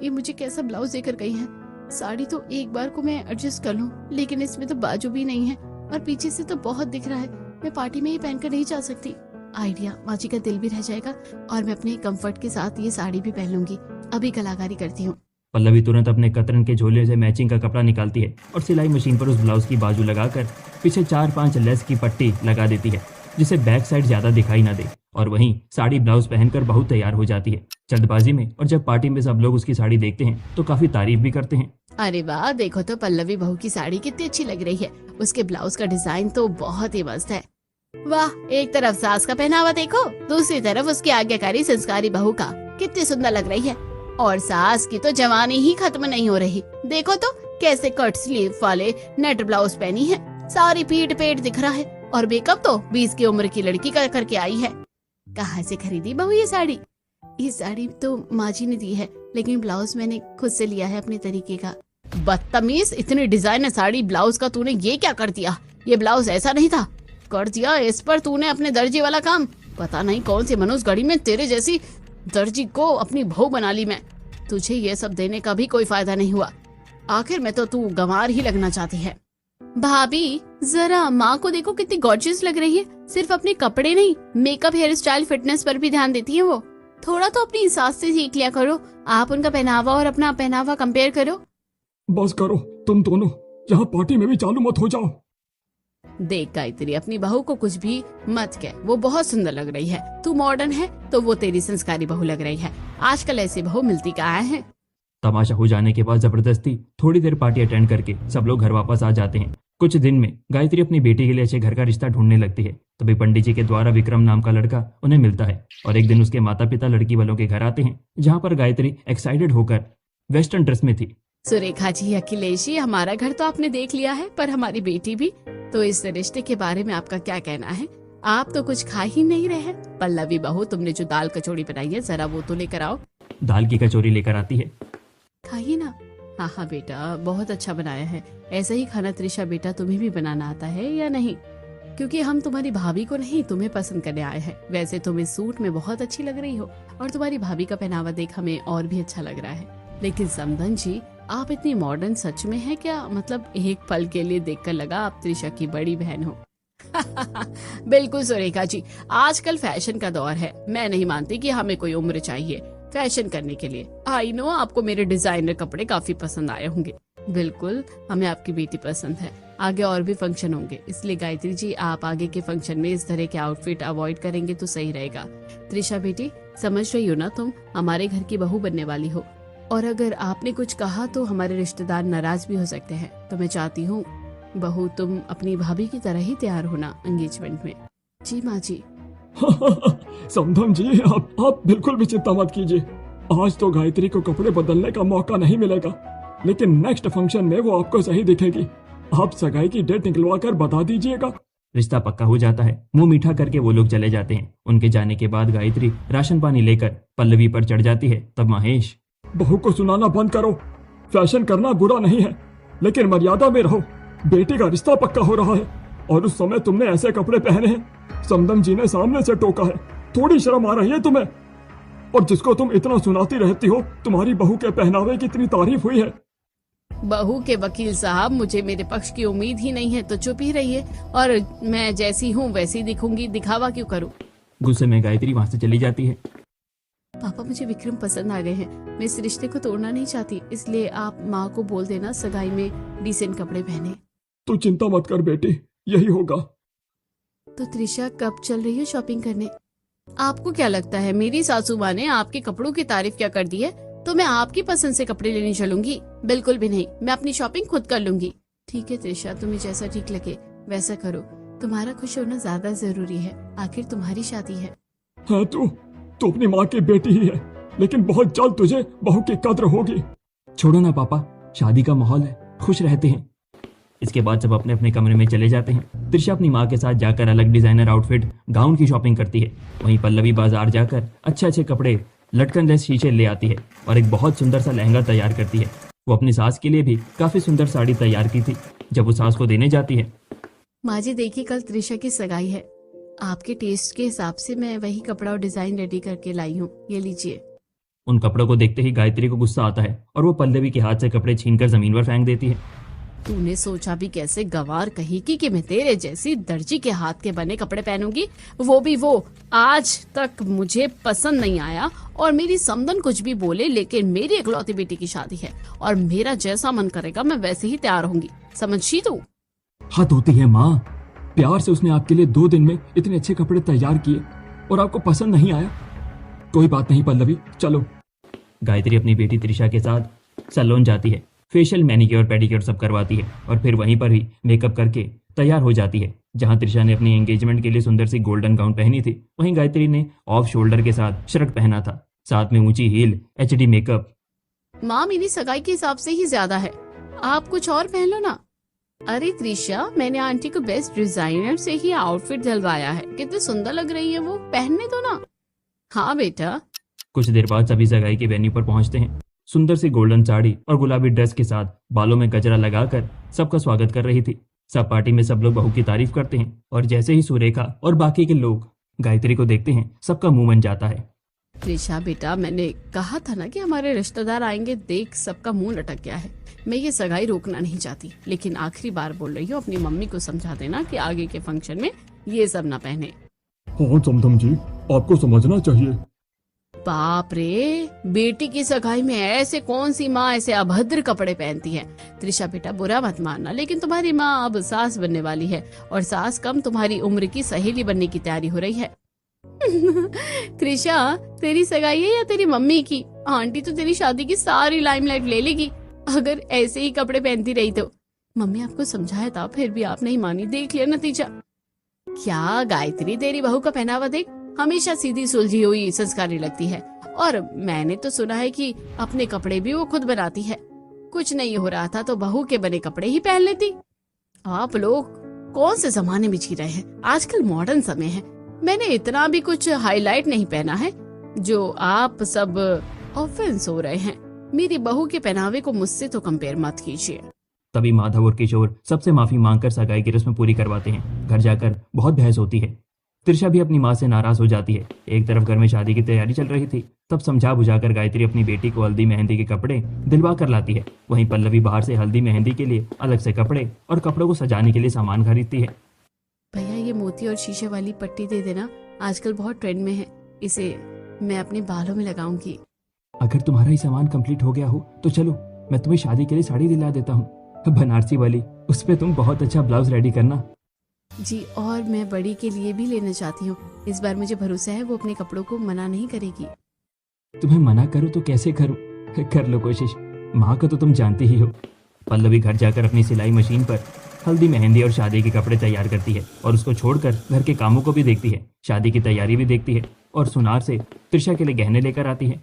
ये मुझे कैसा ब्लाउज देकर गई है। साड़ी तो एक बार को मैं एडजस्ट कर लूं, लेकिन इसमें तो बाजू भी नहीं है और पीछे से तो बहुत दिख रहा है। मैं पार्टी में ही पहनकर नहीं जा सकती। आइडिया, माँ जी का दिल भी रह जाएगा और मैं अपने कंफर्ट के साथ ये साड़ी भी पहन लूंगी। अभी कलाकारी करती हूँ। पल्लवी तुरंत अपने कतरन के झोले से मैचिंग का कपड़ा निकालती है और सिलाई मशीन पर उस ब्लाउज की बाजू लगाकर पीछे 4-5 लेस की पट्टी लगा देती है, जिससे बैक साइड ज्यादा दिखाई ना दे। और वहीं साड़ी ब्लाउज पहनकर बहू तैयार हो जाती है जल्दबाजी में। और जब पार्टी में सब लोग उसकी साड़ी देखते हैं तो काफी तारीफ भी करते हैं। अरे वाह, देखो तो पल्लवी बहू की साड़ी कितनी अच्छी लग रही है। उसके ब्लाउज का डिजाइन तो बहुत ही मस्त है। वाह, एक तरफ सास का पहनावा देखो, दूसरी तरफ उसकी आज्ञाकारी संस्कारी बहू का, कितनी सुंदर लग रही है। और सास की तो जवानी ही खत्म नहीं हो रही। देखो तो कैसे कट स्लीव वाले नेट ब्लाउज पहनी है, सारी पीठ पेट दिख रहा है। और मेकअप तो 20 की उम्र की लड़की का करके आई है। कहाँ से खरीदी बहू ये साड़ी? ये साड़ी तो माँ जी ने दी है, लेकिन ब्लाउज मैंने खुद से लिया है अपने तरीके का। बदतमीज, इतनी डिजाइनर साड़ी ब्लाउज का तूने ये क्या कर दिया? ये ब्लाउज ऐसा नहीं था, कर दिया इस पर तूने अपने दर्जी वाला काम। पता नहीं कौन सी मनुष्य घड़ी में तेरे जैसी दर्जी को अपनी बहू बना ली मैं। तुझे ये सब देने का भी कोई फायदा नहीं हुआ। आखिर में तो तू गंवार ही लगना चाहती है। भाभी, जरा माँ को देखो कितनी गॉर्जियस लग रही है। सिर्फ अपने कपड़े नहीं, मेकअप, हेयर स्टाइल, फिटनेस पर भी ध्यान देती है वो। थोड़ा तो अपनी सास से सीख लिया करो। आप उनका पहनावा और अपना पहनावा कंपेयर करो। बस करो तुम दोनों, यहाँ पार्टी में भी चालू मत हो जाओ। देख गायत्री, अपनी बहू को कुछ भी मत कह, वो बहुत सुंदर लग रही है। तू मॉडर्न है तो वो तेरी संस्कारी बहू लग रही है। आजकल ऐसी बहू मिलती कहाँ है। तमाशा हो जाने के बाद जबरदस्ती थोड़ी देर पार्टी अटेंड करके सब लोग घर वापस आ जाते हैं। कुछ दिन में गायत्री अपनी बेटी के लिए अच्छे घर का रिश्ता ढूंढने लगती है। तभी पंडित जी के द्वारा विक्रम नाम का लड़का उन्हें मिलता है और एक दिन उसके माता पिता लड़की वालों के घर आते हैं, जहाँ पर गायत्री एक्साइटेड होकर वेस्टर्न ड्रेस में थी। सुरेखा जी, अखिलेश जी, हमारा घर तो आपने देख लिया है, पर हमारी बेटी भी। तो इस रिश्ते के बारे में आपका क्या कहना है? आप तो कुछ खा ही नहीं रहे हैं। पल्लवी बहू, तुमने जो दाल कचौड़ी बनाई है, जरा वो तो लेकर आओ। दाल की कचौरी लेकर आती है। खाइए ना। हाँ हाँ बेटा, बहुत अच्छा बनाया है। ऐसा ही खाना त्रिशा बेटा तुम्हें भी बनाना आता है या नहीं? क्योंकि हम तुम्हारी भाभी को नहीं, तुम्हें पसंद करने आए हैं। वैसे तुम इस सूट में बहुत अच्छी लग रही हो और तुम्हारी भाभी का पहनावा देख हमें और भी अच्छा लग रहा है। लेकिन समधन जी, आप इतनी मॉडर्न सच में है क्या? मतलब एक पल के लिए देखकर लगा आप त्रिशा की बड़ी बहन हो। बिल्कुल सुरेखा जी, आजकल फैशन का दौर है। मैं नहीं मानती कि हमें कोई उम्र चाहिए फैशन करने के लिए। आई नो आपको मेरे डिजाइनर कपड़े काफी पसंद आए होंगे। बिल्कुल, हमें आपकी बेटी पसंद है। आगे और भी फंक्शन होंगे, इसलिए गायत्री जी आप आगे के फंक्शन में इस तरह के आउटफिट अवॉइड करेंगे तो सही रहेगा। त्रिशा बेटी, समझ रही हो ना, तुम हमारे घर की बहू बनने वाली हो और अगर आपने कुछ कहा तो हमारे रिश्तेदार नाराज भी हो सकते हैं। तो मैं चाहती हूँ बहू, तुम अपनी भाभी की तरह ही तैयार होना एंगेजमेंट में। जी माँ जी। समधन जी, आप बिल्कुल भी चिंता मत कीजिए। आज तो गायत्री को कपड़े बदलने का मौका नहीं मिलेगा, लेकिन नेक्स्ट फंक्शन में वो आपको सही दिखेगी। आप सगाई की डेट निकलवा कर बता दीजिएगा। रिश्ता पक्का हो जाता है। मुंह मीठा करके वो लोग चले जाते हैं। उनके जाने के बाद गायत्री राशन पानी लेकर पल्लवी पर चढ़ जाती है। तब महेश, बहू को सुनाना बंद करो। फैशन करना बुरा नहीं है, लेकिन मर्यादा में रहो। बेटी का रिश्ता पक्का हो रहा है और उस समय तुमने ऐसे कपड़े पहने हैं। समदम जी ने सामने से टोका है, थोड़ी शर्म आ रही है तुम्हें? और जिसको तुम इतना सुनाती रहती हो, तुम्हारी बहू के पहनावे की इतनी तारीफ हुई है। बहू के वकील साहब, मुझे मेरे पक्ष की उम्मीद ही नहीं है तो चुप ही रहिए और मैं जैसी हूँ वैसी दिखूंगी। दिखावा क्यों करूँ? गुस्से में गायत्री वहाँ से चली जाती है। पापा, मुझे विक्रम पसंद आ गए हैं। मैं इस रिश्ते को तोड़ना नहीं चाहती, इसलिए आप माँ को बोल देना सगाई में डिसेंट कपड़े पहने। तू चिंता मत कर बेटी, यही होगा। तो त्रिशा, कब चल रही है शॉपिंग करने? आपको क्या लगता है मेरी सासू माँ ने आपके कपड़ों की तारीफ क्या कर दी है तो मैं आपकी पसंद से कपड़े लेने चलूंगी? बिल्कुल भी नहीं, मैं अपनी शॉपिंग खुद कर लूंगी। ठीक है त्रिशा, तुम्हें जैसा ठीक लगे वैसा करो। तुम्हारा खुश होना ज्यादा जरूरी है, आखिर तुम्हारी शादी है। हाँ, तू अपनी माँ की बेटी ही है, लेकिन बहुत जल्द तुझे बहू की कद्र होगी। छोड़ो ना पापा, शादी का माहौल है, खुश रहते हैं। इसके बाद सब अपने अपने कमरे में चले जाते हैं। त्रिशा अपनी माँ के साथ जाकर अलग डिजाइनर आउटफिट, गाउन की शॉपिंग करती है। वहीं पल्लवी बाजार जाकर अच्छे अच्छे कपड़े, लटकन लेस शीशे ले आती है और एक बहुत सुंदर सा लहंगा तैयार करती है। वो अपनी सास के लिए भी काफी सुंदर साड़ी तैयार की थी। जब वो सास को देने जाती है, माँ जी देखिए, कल त्रिशा की सगाई है। आपके टेस्ट के हिसाब से मैं वही कपड़ा और डिजाइन रेडी करके लाई हूँ, ये लीजिए। उन कपड़ों को देखते ही गायत्री को गुस्सा आता है और वो पल्लवी के हाथ से कपड़े छीनकर जमीन पर फेंक देती है। तूने सोचा भी कैसे गंवार कहेगी कि मैं तेरे जैसी दर्जी के हाथ के बने कपड़े पहनूंगी, वो आज तक मुझे पसंद नहीं आया। और मेरी समदन कुछ भी बोले, लेकिन मेरी इकलौती बेटी की शादी है और मेरा जैसा मन करेगा मैं वैसे ही तैयार होंगी, समझी तू? हद होती है माँ, प्यार से उसने आपके लिए 2 दिन में इतने अच्छे कपड़े तैयार किए और आपको पसंद नहीं आया। कोई बात नहीं पल्लवी, चलो। गायत्री अपनी बेटी त्रिशा के साथ सैलून जाती है, फेशियल, मैनिक्योर, पेडिक्योर सब करवाती है और फिर वहीं पर ही मेकअप करके तैयार हो जाती है। जहां त्रिशा ने अपनी एंगेजमेंट के लिए सुंदर सी गोल्डन गाउन पहनी थी, वहीं गायत्री ने ऑफ शोल्डर के साथ शर्ट पहना था, साथ में ऊंची हील, एचडी मेकअप। माँ मेरी सगाई के हिसाब से ही ज्यादा है, आप कुछ और पहन लो ना। अरे त्रिशा, मैंने आंटी को बेस्ट डिजाइनर से ही आउटफिट दिलवाया है, कितनी सुंदर लग रही है वो, पहनने दो ना। हाँ बेटा। कुछ देर बाद सभी सगाई के वेन्यू पर पहुंचते हैं। सुंदर सी गोल्डन साड़ी और गुलाबी ड्रेस के साथ बालों में गजरा लगाकर सबका स्वागत कर रही थी। सब पार्टी में सब लोग बहू की तारीफ करते हैं और जैसे ही सुरेखा और बाकी के लोग गायत्री को देखते हैं, सबका मुंह बन जाता है। त्रिशा बेटा, मैंने कहा था ना कि हमारे रिश्तेदार आएंगे, देख सबका मुंह लटक गया है। मैं ये सगाई रोकना नहीं चाहती, लेकिन आखिरी बार बोल रही हूँ, अपनी मम्मी को समझा देना कि आगे के फंक्शन में ये सब ना पहने। हाँ समधम जी, आपको समझना चाहिए। बाप रे, बेटी की सगाई में ऐसे कौन सी माँ ऐसे अभद्र कपड़े पहनती है। त्रिशा बेटा बुरा मत मानना, लेकिन तुम्हारी माँ अब सास बनने वाली है और सास कम तुम्हारी उम्र की सहेली बनने की तैयारी हो रही है। त्रिशा, तेरी सगाई है या तेरी मम्मी की? आंटी तो तेरी शादी की सारी लाइमलाइट ले लेगी अगर ऐसे ही कपड़े पहनती रही तो। मम्मी आपको समझाया था, फिर भी आप नहीं मानी, देख लिया नतीजा। क्या गायत्री, तेरी बहू का पहनावा देख, हमेशा सीधी सुलझी हुई संस्कारी लगती है। और मैंने तो सुना है कि अपने कपड़े भी वो खुद बनाती है। कुछ नहीं हो रहा था तो बहू के बने कपड़े ही पहन लेती। आप लोग कौन से जमाने में जी रहे हैं, आजकल मॉडर्न समय है। मैंने इतना भी कुछ हाईलाइट नहीं पहना है जो आप सब ऑफेंस हो रहे हैं। मेरी बहू के पहनावे को मुझसे तो कंपेयर मत कीजिए। तभी माधव और किशोर सबसे माफी मांगकर सगाई की रस्म पूरी करवाते हैं। घर जाकर बहुत बहस होती है। त्रिशा भी अपनी माँ से नाराज हो जाती है। एक तरफ घर में शादी की तैयारी चल रही थी, तब समझा बुझाकर गायत्री अपनी बेटी को हल्दी मेहंदी के कपड़े दिलवा कर लाती है। वहीं पल्लवी बाहर से हल्दी मेहंदी के लिए अलग से कपड़े और कपड़ों को सजाने के लिए सामान खरीदती है। भैया ये मोती और शीशे वाली पट्टी दे देना, आजकल बहुत ट्रेंड में है, इसे मैं अपने बालों में लगाऊंगी। अगर तुम्हारा ही सामान कंप्लीट हो गया हो तो चलो, मैं तुम्हें शादी के लिए साड़ी दिला देता हूँ, बनारसी वाली, उस पे तुम बहुत अच्छा ब्लाउज रेडी करना। जी, और मैं बड़ी के लिए भी लेना चाहती हूँ। इस बार मुझे भरोसा है वो अपने कपड़ों को मना नहीं करेगी। तुम्हें मना करूँ तो कैसे करूँ, कर लो कोशिश, माँ को तो तुम जानती ही हो। पल्लवी घर जाकर अपनी सिलाई मशीन पर हल्दी मेहंदी और शादी के कपड़े तैयार करती है और उसको छोड़कर घर के कामों को भी देखती है, शादी की तैयारी भी देखती है और सुनार से त्रिशा के लिए गहने लेकर आती है।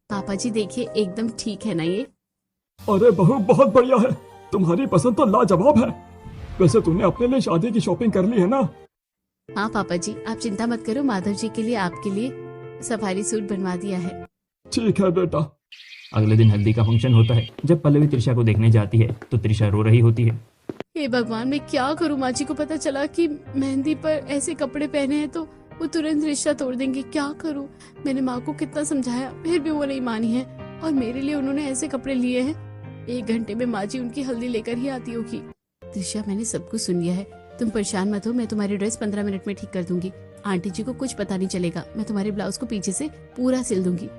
पापा जी देखिए, एकदम ठीक है ना ये? अरे बहू बहुत बढ़िया है, तुम्हारी पसंद तो लाजवाब है। वैसे तूने अपने लिए शादी की शॉपिंग कर ली है ना? हाँ पापा जी, आप चिंता मत करो, माधव जी के लिए आपके लिए सफारी सूट बनवा दिया है। ठीक है बेटा। अगले दिन हल्दी का फंक्शन होता है। जब पल्लवी त्रिशा को देखने जाती है तो त्रिशा रो रही होती है। हे भगवान, मैं क्या करूँ? माँ जी को पता चला कि मेहंदी पर ऐसे कपड़े पहने हैं तो वो तुरंत रिश्ता तोड़ देंगे। क्या करूँ? मैंने माँ को कितना समझाया, फिर भी वो नहीं मानी है और मेरे लिए उन्होंने ऐसे कपड़े लिए हैं। 1 घंटे में माँ जी उनकी हल्दी लेकर ही आती होगी। त्रिशा, मैंने सब कुछ सुन लिया है, तुम परेशान मत हो, मैं तुम्हारी ड्रेस 15 मिनट में ठीक कर दूंगी। आंटी जी को कुछ पता नहीं चलेगा, मैं तुम्हारे ब्लाउज को पीछे से पूरा सिल दूंगी।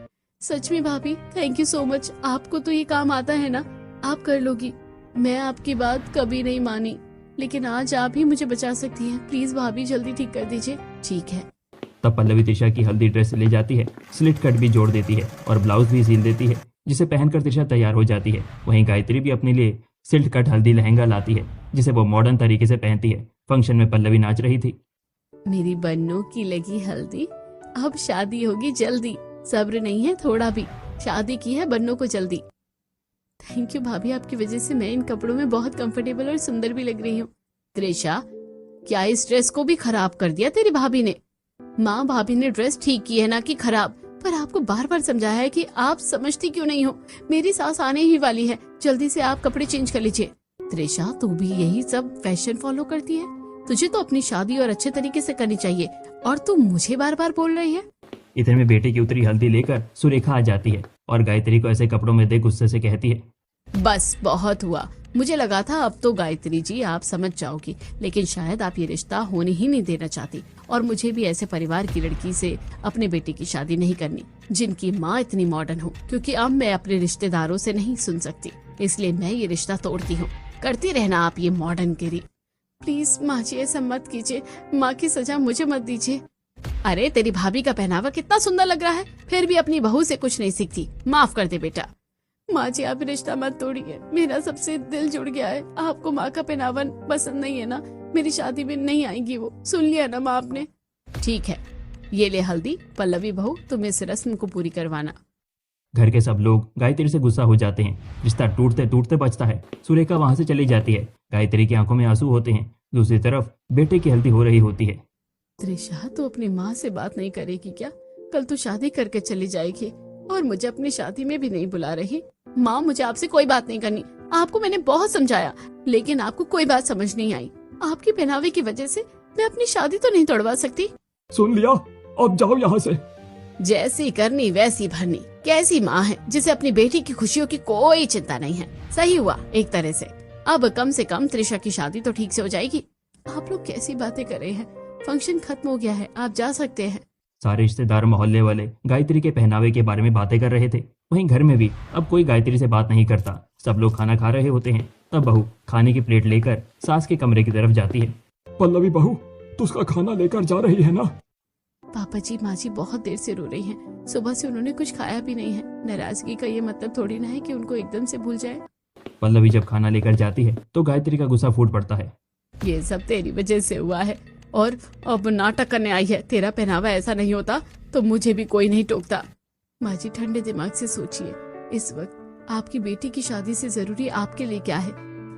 सच में भाभी, थैंक यू सो मच। आपको तो ये काम आता है ना, आप कर लोगी। मैं आपकी बात कभी नहीं मानी, लेकिन आज आप ही मुझे बचा सकती हैं। प्लीज भाभी, जल्दी ठीक कर दीजिए। ठीक है। तब पल्लवी त्रिशा की हल्दी ड्रेस ले जाती है, स्लिट कट भी जोड़ देती है और ब्लाउज भी सिल देती है, जिसे पहनकर त्रिशा तैयार हो जाती है। वहीं गायत्री भी अपने लिए सिल्ट कट हल्दी लहंगा लाती है, जिसे वो मॉडर्न तरीके से पहनती है। फंक्शन में पल्लवी नाच रही थी। मेरी बन्नों की लगी हल्दी, अब शादी होगी जल्दी। सब्र नहीं है थोड़ा भी, शादी की है बन्नों को जल्दी। थैंक यू भाभी, आपकी वजह से मैं इन कपड़ों में बहुत कंफर्टेबल और सुंदर भी लग रही हूँ। त्रिशा, क्या इस ड्रेस को भी खराब कर दिया तेरी भाभी ने? माँ, भाभी ने ड्रेस ठीक की है ना कि खराब, पर आपको बार बार समझाया है कि आप समझती क्यों नहीं हो। मेरी सास आने ही वाली है, जल्दी से आप कपड़े चेंज कर लीजिए। त्रिशा, तू भी यही सब फैशन फॉलो करती है? तुझे तो अपनी शादी और अच्छे तरीके से करनी चाहिए और तू मुझे बार बार बोल रही है। इतने में बेटे की उतरी हल्दी लेकर सुरेखा आ जाती है और गायत्री को ऐसे कपड़ों में देख गुस्से से कहती है, बस बहुत हुआ। मुझे लगा था अब तो गायत्री जी आप समझ जाओगी, लेकिन शायद आप ये रिश्ता होने ही नहीं देना चाहती। और मुझे भी ऐसे परिवार की लड़की से अपने बेटे की शादी नहीं करनी जिनकी माँ इतनी मॉडर्न हो, क्योंकि अब मैं अपने रिश्तेदारों से नहीं सुन सकती, इसलिए मैं ये रिश्ता तोड़ती हूँ। करती रहना आप ये मॉडर्न गिरी। प्लीज माँ जी ऐसा मत कीजिए, माँ की सजा मुझे मत दीजिए। अरे तेरी भाभी का पहनावा कितना सुंदर लग रहा है, फिर भी अपनी बहू से कुछ नहीं सीखती। माफ कर दे बेटा। माँ जी आप रिश्ता मत तोड़िए, मेरा सबसे दिल जुड़ गया है। आपको माँ का पहनावा पसंद नहीं है ना, मेरी शादी में नहीं आएंगी वो, सुन लिया ना माँ आपने। ठीक है, ये ले हल्दी। पल्लवी बहू तुम इस रस्म को पूरी करवाना। घर के सब लोग गायत्री से गुस्सा हो जाते हैं। रिश्ता टूटते टूटते बचता है। सुरेखा वहां से चली जाती है। गायत्री की आंखों में आंसू होते हैं। दूसरी तरफ बेटे की हल्दी हो रही होती है। त्रिशा तो अपनी माँ से बात नहीं करेगी क्या? कल तो शादी करके चली जाएगी और मुझे अपनी शादी में भी नहीं बुला रही। माँ मुझे आपसे कोई बात नहीं करनी। आपको मैंने बहुत समझाया, लेकिन आपको कोई बात समझ नहीं आई। आपके पहनावे की वजह से मैं अपनी शादी तो नहीं तोड़वा सकती। सुन लिया, अब जाओ यहाँ से। जैसी करनी वैसी भरनी। कैसी माँ है जिसे अपनी बेटी की खुशियों की कोई चिंता नहीं है। सही हुआ एक तरह से, अब कम से कम त्रिशा की शादी तो ठीक से हो जाएगी। आप लोग कैसी बातें कर रहे हैं? फंक्शन खत्म हो गया है, आप जा सकते हैं। सारे रिश्तेदार मोहल्ले वाले गायत्री के पहनावे के बारे में बातें कर रहे थे। वहीं घर में भी अब कोई गायत्री से बात नहीं करता। सब लोग खाना खा रहे होते हैं। तब बहू खाने की प्लेट लेकर सास के कमरे की तरफ जाती है। पल्लवी बहू, तू उसका खाना लेकर जा रही है ना? पापा जी माँ जी बहुत देर से रो रही हैं। सुबह से उन्होंने कुछ खाया भी नहीं है। नाराजगी का ये मतलब थोड़ी ना है कि उनको एकदम से भूल जाए। पल्लवी जब खाना लेकर जाती है तो गायत्री का गुस्सा फूट पड़ता है। ये सब तेरी वजह से हुआ है और अब नाटक करने आई है। तेरा पहनावा ऐसा नहीं होता तो मुझे भी कोई नहीं टोकता। माँ जी ठंडे दिमाग से सोचिए, इस वक्त आपकी बेटी की शादी से जरूरी आपके लिए क्या है?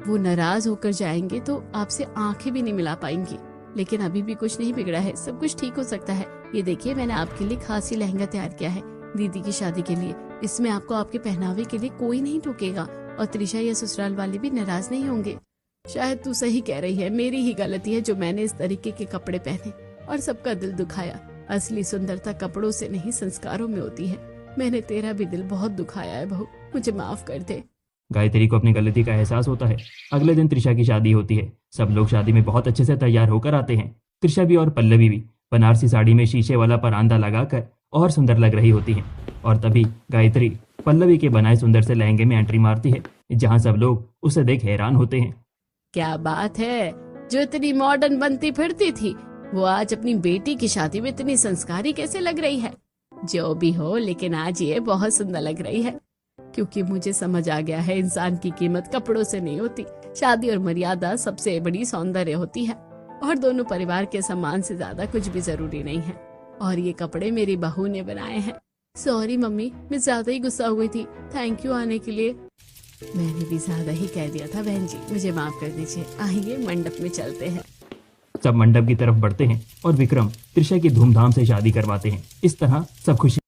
वो नाराज होकर जाएंगे तो आपसे आंखें भी नहीं मिला पाएंगी। लेकिन अभी भी कुछ नहीं बिगड़ा है, सब कुछ ठीक हो सकता है। ये देखिए मैंने आपके लिए खास ही लहंगा तैयार किया है दीदी की शादी के लिए। इसमें आपको आपके पहनावे के लिए कोई नहीं टोकेगा और त्रिशा या ससुराल वाले भी नाराज नहीं होंगे। शायद तू सही कह रही है, मेरी ही गलती है जो मैंने इस तरीके के कपड़े पहने और सबका दिल दुखाया। असली सुंदरता कपड़ों से नहीं संस्कारों में होती है। मैंने तेरा भी दिल बहुत दुखाया है बहू, मुझे माफ कर दे। गायत्री को अपनी गलती का एहसास होता है। अगले दिन त्रिशा की शादी होती है। सब लोग शादी में बहुत अच्छे से तैयार होकर आते हैं। त्रिशा भी और पल्लवी भी बनारसी साड़ी में शीशे वाला परांदा लगाकर और सुंदर लग रही होती हैं। और तभी गायत्री पल्लवी के बनाए सुंदर से लहंगे में एंट्री मारती है, जहां सब लोग उसे देख हैरान होते हैं। क्या बात है, जो इतनी मॉडर्न बनती फिरती थी वो आज अपनी बेटी की शादी में इतनी संस्कारी कैसे लग रही है? जो भी हो, लेकिन आज ये बहुत सुंदर लग रही है, क्योंकि मुझे समझ आ गया है इंसान की कीमत कपड़ों से नहीं होती। शादी और मर्यादा सबसे बड़ी सौंदर्य होती है और दोनों परिवार के सम्मान से ज्यादा कुछ भी जरूरी नहीं है। और ये कपड़े मेरी बहू ने बनाए हैं। सॉरी मम्मी, मैं ज्यादा ही गुस्सा हुई थी। थैंक यू आने के लिए। मैंने भी ज्यादा ही कह दिया था बहन जी, मुझे माफ कर दीजिए। आइए मंडप में चलते हैं। सब मंडप की तरफ बढ़ते हैं और विक्रम त्रिशा की धूमधाम से शादी करवाते हैं। इस तरह सब खुशी